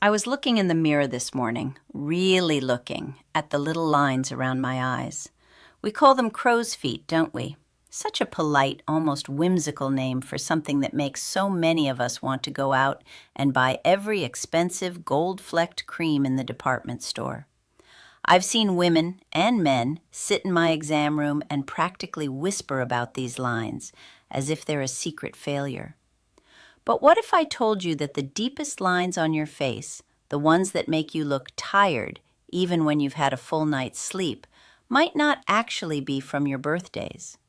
I was looking in the mirror this morning, really looking at the little lines around my eyes. We call them crow's feet, don't we? Such a polite, almost whimsical name for something that makes so many of us want to go out and buy every expensive gold-flecked cream in the department store. I've seen women and men sit in my exam room and practically whisper about these lines, as if they're a secret failure. But what if I told you that the deepest lines on your face, the ones that make you look tired even when you've had a full night's sleep, might not actually be from your birthdays?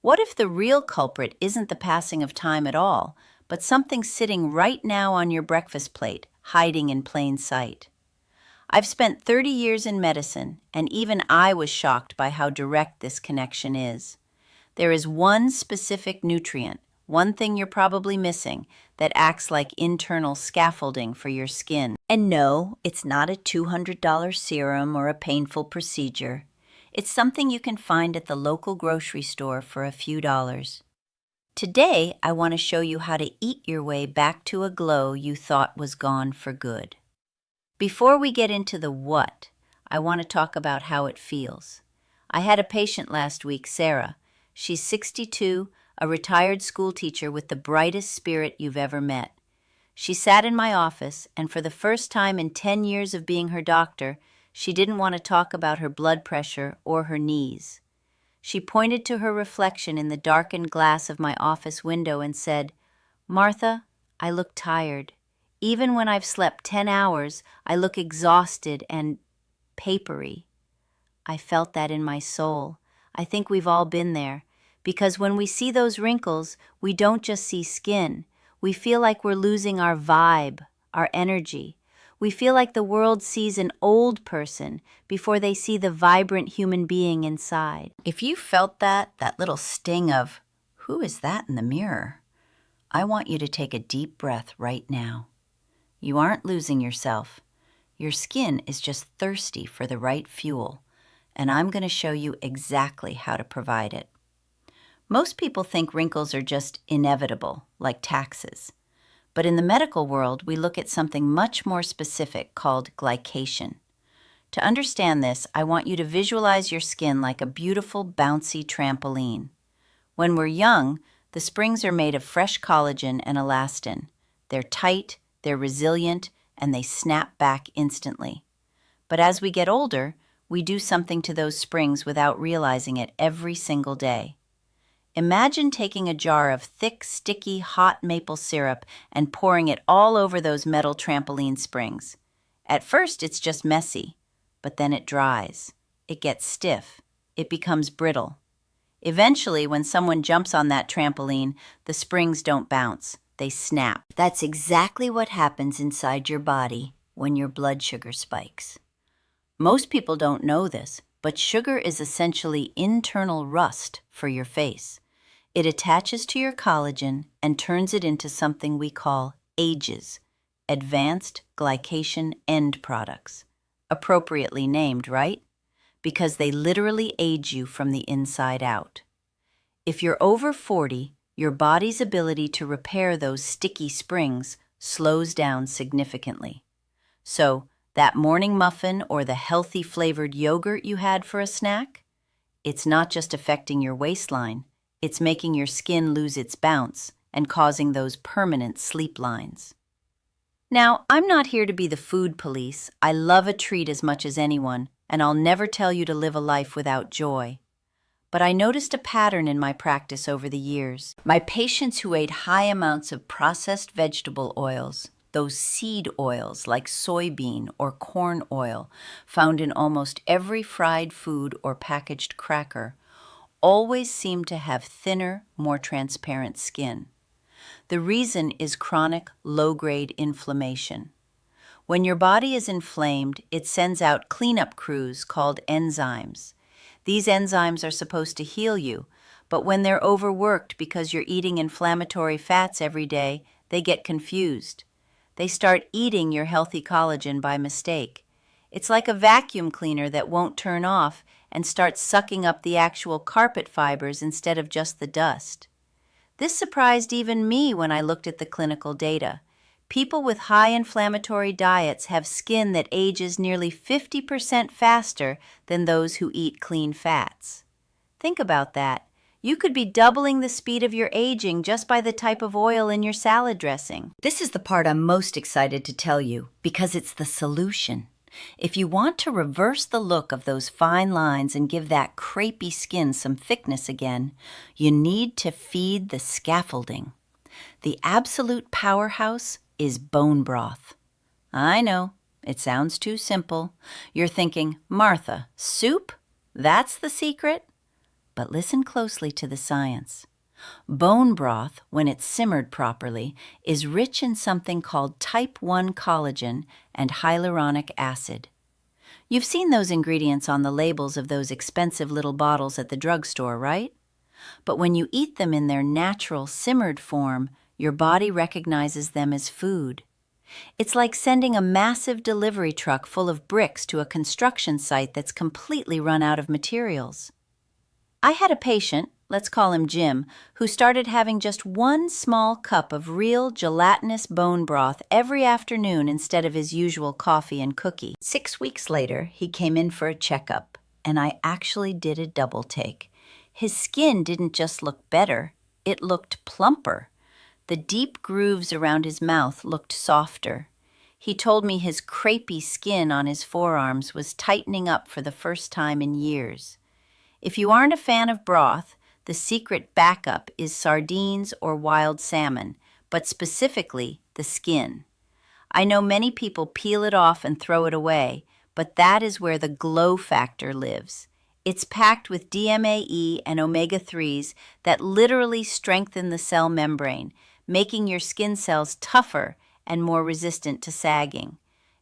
What if the real culprit isn't the passing of time at all, but something sitting right now on your breakfast plate, hiding in plain sight? I've spent 30 years in medicine, and even I was shocked by how direct this connection is. There is one specific nutrient, one thing you're probably missing, that acts like internal scaffolding for your skin. And no, it's not a $200 serum or a painful procedure. It's something you can find at the local grocery store for a few dollars. Today, I want to show you how to eat your way back to a glow you thought was gone for good. Before we get into the what, I want to talk about how it feels. I had a patient last week, Sarah. She's 62, a retired school teacher with the brightest spirit you've ever met. She sat in my office, and for the first time in 10 years of being her doctor, she didn't want to talk about her blood pressure or her knees. She pointed to her reflection in the darkened glass of my office window and said, "Martha, I look tired. Even when I've slept 10 hours, I look exhausted and papery." I felt that in my soul. I think we've all been there. Because when we see those wrinkles, we don't just see skin. We feel like we're losing our vibe, our energy. We feel like the world sees an old person before they see the vibrant human being inside. If you felt that little sting of, "Who is that in the mirror?" I want you to take a deep breath right now. You aren't losing yourself. Your skin is just thirsty for the right fuel, and I'm going to show you exactly how to provide it. Most people think wrinkles are just inevitable, like taxes. But in the medical world, we look at something much more specific called glycation. To understand this, I want you to visualize your skin like a beautiful, bouncy trampoline. When we're young, the springs are made of fresh collagen and elastin. They're tight, they're resilient, and they snap back instantly. But as we get older, we do something to those springs without realizing it every single day. Imagine taking a jar of thick, sticky, hot maple syrup and pouring it all over those metal trampoline springs. At first, it's just messy, but then it dries. It gets stiff. It becomes brittle. Eventually, when someone jumps on that trampoline, the springs don't bounce. They snap. That's exactly what happens inside your body when your blood sugar spikes. Most people don't know this, but sugar is essentially internal rust for your face. It attaches to your collagen and turns it into something we call AGEs, advanced glycation end products. Appropriately named, right? Because they literally age you from the inside out. If you're over 40, your body's ability to repair those sticky springs slows down significantly. So, that morning muffin or the healthy flavored yogurt you had for a snack? It's not just affecting your waistline. It's making your skin lose its bounce and causing those permanent sleep lines. Now, I'm not here to be the food police. I love a treat as much as anyone, and I'll never tell you to live a life without joy. But I noticed a pattern in my practice over the years. My patients who ate high amounts of processed vegetable oils, those seed oils like soybean or corn oil found in almost every fried food or packaged cracker, always seem to have thinner, more transparent skin. The reason is chronic, low-grade inflammation. When your body is inflamed, it sends out cleanup crews called enzymes. These enzymes are supposed to heal you, but when they're overworked because you're eating inflammatory fats every day, they get confused. They start eating your healthy collagen by mistake. It's like a vacuum cleaner that won't turn off and starts sucking up the actual carpet fibers instead of just the dust. This surprised even me when I looked at the clinical data. People with high inflammatory diets have skin that ages nearly 50% faster than those who eat clean fats. Think about that. You could be doubling the speed of your aging just by the type of oil in your salad dressing. This is the part I'm most excited to tell you because it's the solution. If you want to reverse the look of those fine lines and give that crepey skin some thickness again, you need to feed the scaffolding. The absolute powerhouse is bone broth. I know, it sounds too simple. You're thinking, Martha, soup? That's the secret? But listen closely to the science. Bone broth, when it's simmered properly, is rich in something called type 1 collagen and hyaluronic acid. You've seen those ingredients on the labels of those expensive little bottles at the drugstore, right? But when you eat them in their natural simmered form, your body recognizes them as food. It's like sending a massive delivery truck full of bricks to a construction site that's completely run out of materials. I had a patient, let's call him Jim, who started having just one small cup of real gelatinous bone broth every afternoon instead of his usual coffee and cookie. 6 weeks later, he came in for a checkup, and I actually did a double take. His skin didn't just look better, it looked plumper. The deep grooves around his mouth looked softer. He told me his crepey skin on his forearms was tightening up for the first time in years. If you aren't a fan of broth, the secret backup is sardines or wild salmon, but specifically the skin. I know many people peel it off and throw it away, but that is where the glow factor lives. It's packed with DMAE and omega-3s that literally strengthen the cell membrane, making your skin cells tougher and more resistant to sagging.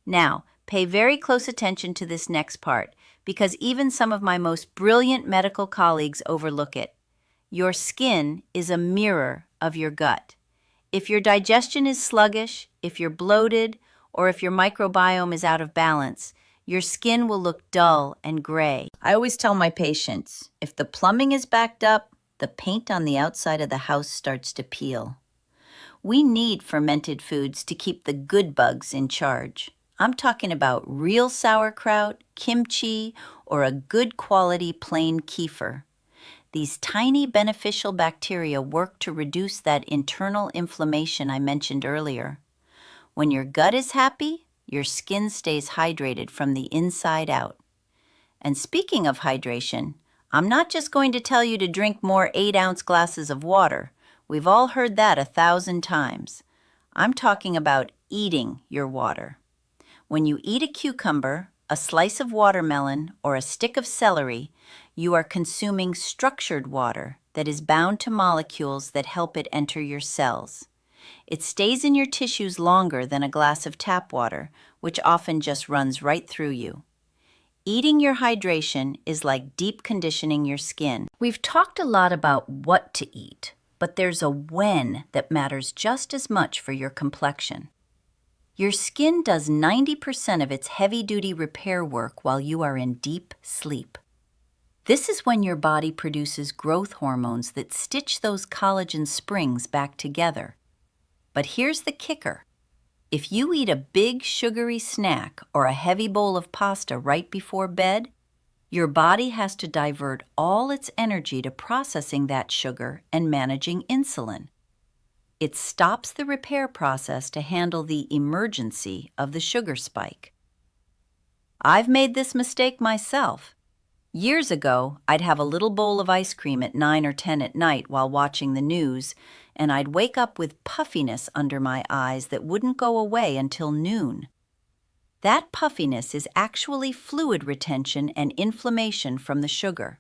Now, pay very close attention to this next part, because even some of my most brilliant medical colleagues overlook it. Your skin is a mirror of your gut. If your digestion is sluggish, if you're bloated, or if your microbiome is out of balance, your skin will look dull and gray. I always tell my patients, if the plumbing is backed up, the paint on the outside of the house starts to peel. We need fermented foods to keep the good bugs in charge. I'm talking about real sauerkraut, kimchi, or a good quality plain kefir. These tiny beneficial bacteria work to reduce that internal inflammation I mentioned earlier. When your gut is happy, your skin stays hydrated from the inside out. And speaking of hydration, I'm not just going to tell you to drink more 8-ounce glasses of water. We've all heard that 1,000 times. I'm talking about eating your water. When you eat a cucumber, a slice of watermelon, or a stick of celery, you are consuming structured water that is bound to molecules that help it enter your cells. It stays in your tissues longer than a glass of tap water, which often just runs right through you. Eating your hydration is like deep conditioning your skin. We've talked a lot about what to eat, but there's a when that matters just as much for your complexion. Your skin does 90% of its heavy-duty repair work while you are in deep sleep. This is when your body produces growth hormones that stitch those collagen springs back together. But here's the kicker. If you eat a big sugary snack or a heavy bowl of pasta right before bed, your body has to divert all its energy to processing that sugar and managing insulin. It stops the repair process to handle the emergency of the sugar spike. I've made this mistake myself. Years ago, I'd have a little bowl of ice cream at 9 or 10 at night while watching the news, and I'd wake up with puffiness under my eyes that wouldn't go away until noon. That puffiness is actually fluid retention and inflammation from the sugar.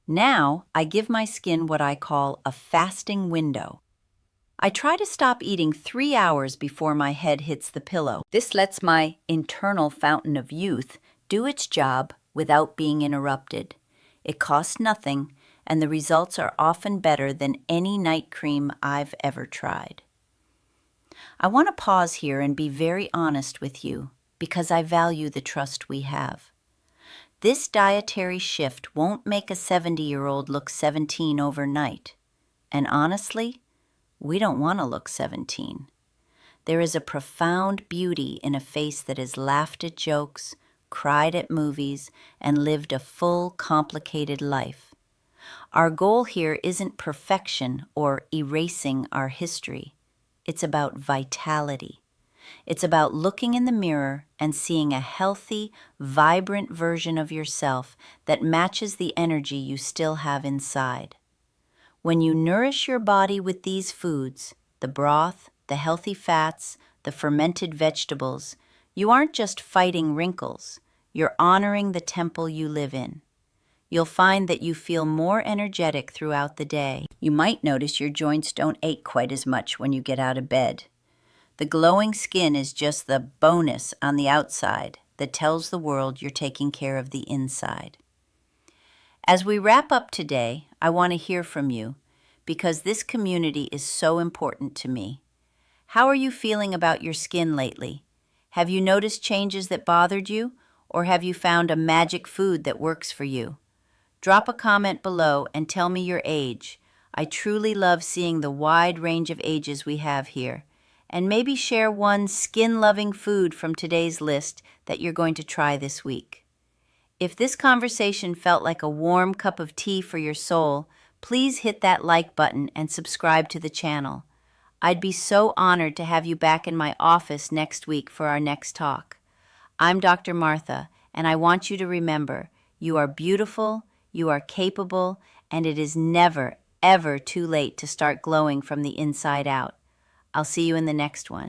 Now, I give my skin what I call a fasting window. I try to stop eating 3 hours before my head hits the pillow. This lets my internal fountain of youth do its job without being interrupted. It costs nothing, and the results are often better than any night cream I've ever tried. I want to pause here and be very honest with you because I value the trust we have. This dietary shift won't make a 70-year-old look 17 overnight. And honestly, we don't want to look 17. There is a profound beauty in a face that has laughed at jokes, cried at movies, and lived a full, complicated life. Our goal here isn't perfection or erasing our history. It's about vitality. It's about looking in the mirror and seeing a healthy, vibrant version of yourself that matches the energy you still have inside. When you nourish your body with these foods, the broth, the healthy fats, the fermented vegetables, you aren't just fighting wrinkles, you're honoring the temple you live in. You'll find that you feel more energetic throughout the day. You might notice your joints don't ache quite as much when you get out of bed. The glowing skin is just the bonus on the outside that tells the world you're taking care of the inside. As we wrap up today, I want to hear from you because this community is so important to me. How are you feeling about your skin lately? Have you noticed changes that bothered you, or have you found a magic food that works for you? Drop a comment below and tell me your age. I truly love seeing the wide range of ages we have here. And maybe share one skin-loving food from today's list that you're going to try this week. If this conversation felt like a warm cup of tea for your soul, please hit that like button and subscribe to the channel. I'd be so honored to have you back in my office next week for our next talk. I'm Dr. Martha, and I want you to remember, you are beautiful, you are capable, and it is never, ever too late to start glowing from the inside out. I'll see you in the next one.